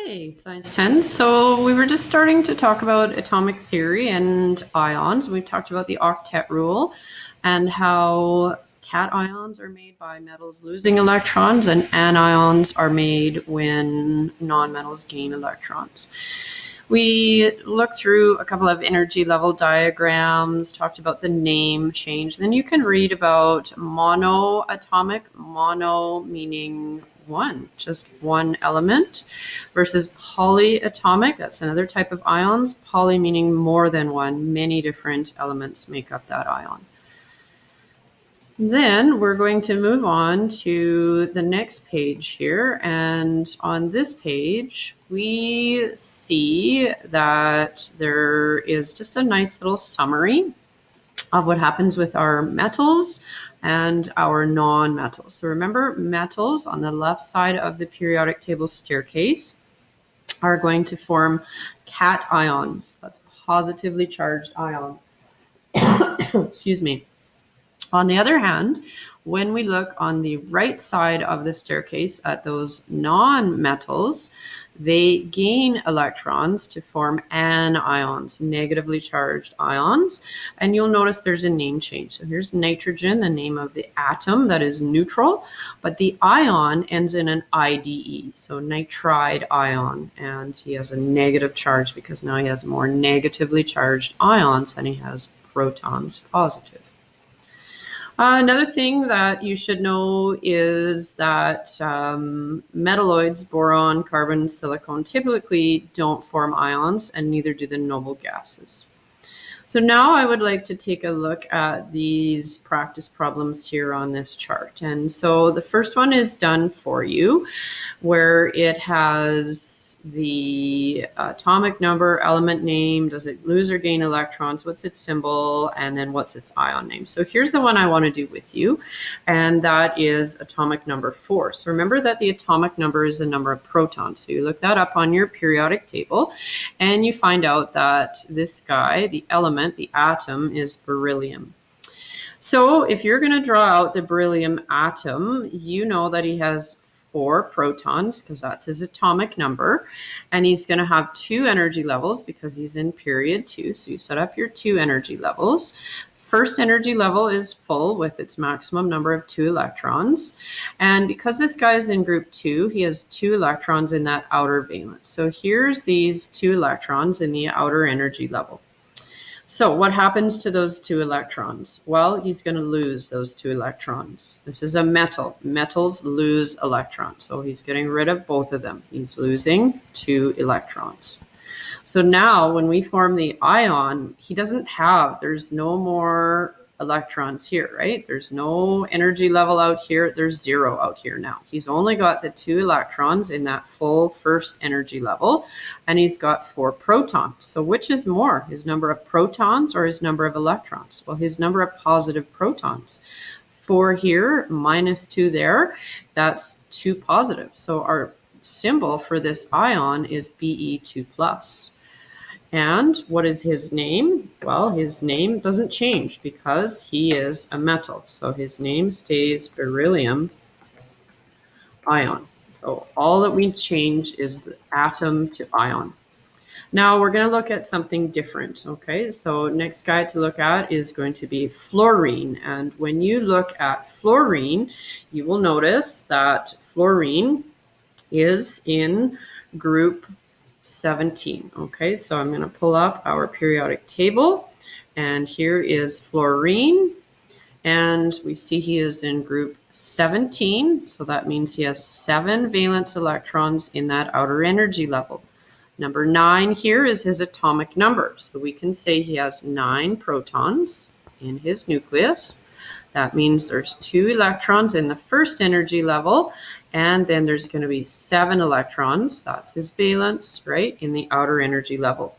Okay, Science 10. So we were just starting to talk about atomic theory and ions. We talked about the octet rule and how cations are made by metals losing electrons and anions are made when nonmetals gain electrons. We looked through a couple of energy level diagrams, talked about the name change. Then you can read about monoatomic, mono meaning one, just one element, versus polyatomic, that's another type of ions, poly meaning more than one, many different elements make up that ion. Then we're going to move on to the next page here. And on this page, we see that there is just a nice little summary of what happens with our metals and our non-metals. So remember, metals on the left side of the periodic table staircase are going to form cations. That's positively charged ions. Excuse me. On the other hand, when we look on the right side of the staircase at those non-metals, they gain electrons to form anions, negatively charged ions. And you'll notice there's a name change. So here's nitrogen, the name of the atom that is neutral, but the ion ends in an IDE, so nitride ion. And he has a negative charge because now he has more negatively charged ions than he has protons positive. Another thing that you should know is that metalloids, boron, carbon, silicon, typically don't form ions, and neither do the noble gases. So now I would like to take a look at these practice problems here on this chart. And so the first one is done for you, where it has the atomic number, element name, does it lose or gain electrons, what's its symbol, and then what's its ion name. So here's the one I want to do with you, and that is atomic number 4. So remember that the atomic number is the number of protons. So you look that up on your periodic table, and you find out that this guy, the element, the atom, is beryllium. So if you're going to draw out the beryllium atom, you know that he has 4 protons because that's his atomic number, and he's going to have 2 energy levels because he's in period 2. So you set up your 2 energy levels. First energy level is full with its maximum number of 2 electrons, and because this guy is in group 2, he has 2 electrons in that outer valence. So here's these 2 electrons in the outer energy level. So what happens to those 2 electrons? Well, he's going to lose those 2 electrons. This is a metal. Metals lose electrons. So he's getting rid of both of them. He's losing 2 electrons. So now when we form the ion, there's no more electrons here, right? There's no energy level out here. There's 0 out here now. He's only got the 2 electrons in that full first energy level, and he's got 4 protons. So which is more, his number of protons or his number of electrons? Well, his number of positive protons. 4 here, minus 2 there, that's 2 positive. So our symbol for this ion is Be2+. And what is his name? Well, his name doesn't change because he is a metal. So his name stays beryllium ion. So all that we change is the atom to ion. Now we're going to look at something different. Okay, so next guy to look at is going to be fluorine. And when you look at fluorine, you will notice that fluorine is in group 17. Okay, so I'm going to pull up our periodic table, and here is fluorine, and we see he is in group 17, so that means he has 7 valence electrons in that outer energy level. Number 9 here is his atomic number, so we can say he has 9 protons in his nucleus. That means there's 2 electrons in the first energy level, and then there's going to be 7 electrons, that's his valence, right, in the outer energy level.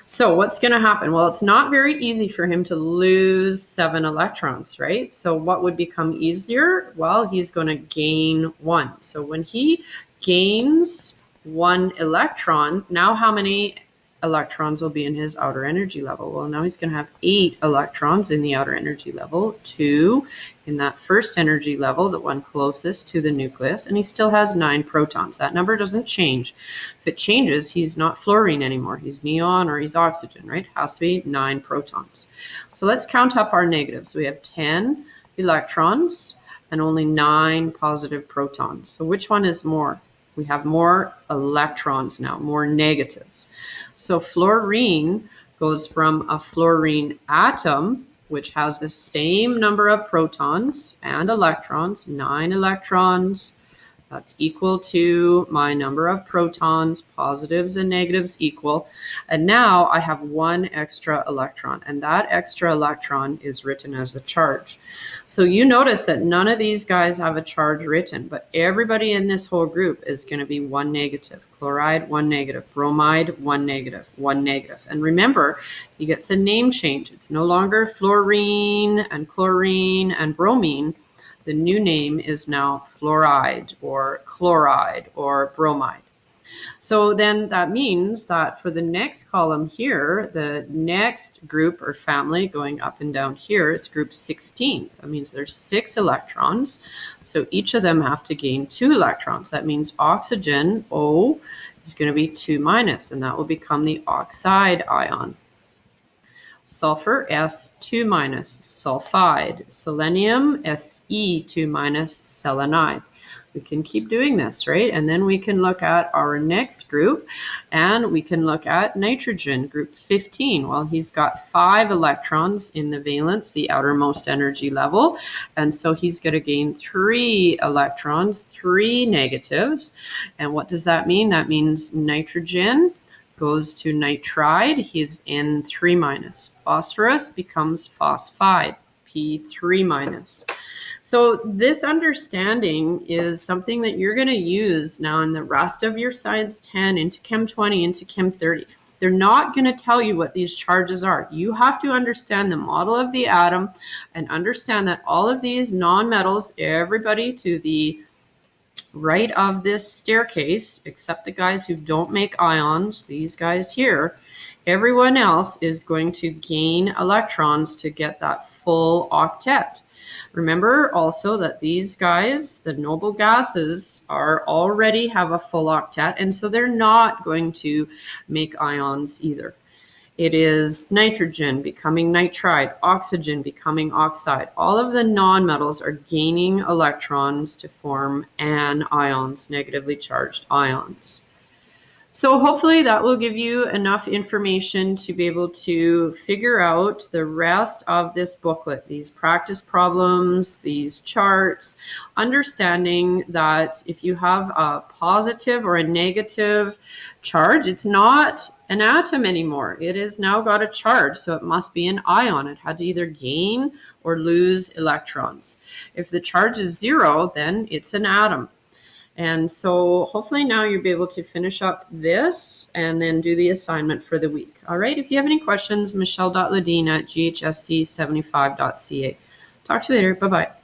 So what's going to happen? Well, it's not very easy for him to lose 7 electrons, right? So what would become easier? Well, he's going to gain 1. So when he gains 1 electron, now how many electrons will be in his outer energy level? Well, now he's going to have 8 electrons in the outer energy level, 2 in that first energy level, the one closest to the nucleus, and he still has 9 protons. That number doesn't change. If it changes, he's not fluorine anymore. He's neon or he's oxygen, right? It has to be 9 protons. So let's count up our negatives. We have 10 electrons and only 9 positive protons. So which one is more? We have more electrons now, more negatives. So fluorine goes from a fluorine atom, which has the same number of protons and electrons, 9 electrons. That's equal to my number of protons, positives and negatives equal. And now I have 1 extra electron, and that extra electron is written as the charge. So you notice that none of these guys have a charge written, but everybody in this whole group is going to be 1 negative. Chloride, 1 negative. Bromide, 1 negative. 1 negative. And remember, he gets a name change. It's no longer fluorine and chlorine and bromine. The new name is now fluoride or chloride or bromide. So then that means that for the next column here, the next group or family going up and down here is group 16. That means there's 6 electrons. So each of them have to gain 2 electrons. That means oxygen, O, is going to be 2 minus, and that will become the oxide ion. Sulfur, S, 2 minus, sulfide. Selenium, Se, 2 minus, selenide. We can keep doing this, right? And then we can look at our next group, and we can look at nitrogen, group 15. Well, he's got 5 electrons in the valence, the outermost energy level, and so he's going to gain 3 electrons, 3 negatives. And what does that mean? That means nitrogen goes to nitride, he's N3 minus. Phosphorus becomes phosphide, P3 minus. So this understanding is something that you're going to use now in the rest of your Science 10 into Chem 20, into Chem 30. They're not going to tell you what these charges are. You have to understand the model of the atom and understand that all of these nonmetals, everybody to the right of this staircase, except the guys who don't make ions, these guys here, everyone else is going to gain electrons to get that full octet. Remember also that these guys, the noble gases, are already have a full octet, and so they're not going to make ions either. It is nitrogen becoming nitride, oxygen becoming oxide. All of the nonmetals are gaining electrons to form anions, negatively charged ions. So hopefully that will give you enough information to be able to figure out the rest of this booklet, these practice problems, these charts, understanding that if you have a positive or a negative charge, it's not an atom anymore. It has now got a charge, so it must be an ion. It had to either gain or lose electrons. If the charge is 0, then it's an atom. And so hopefully now you'll be able to finish up this and then do the assignment for the week. All right, if you have any questions, michelle.ledeen@ghst75.ca. Talk to you later. Bye-bye.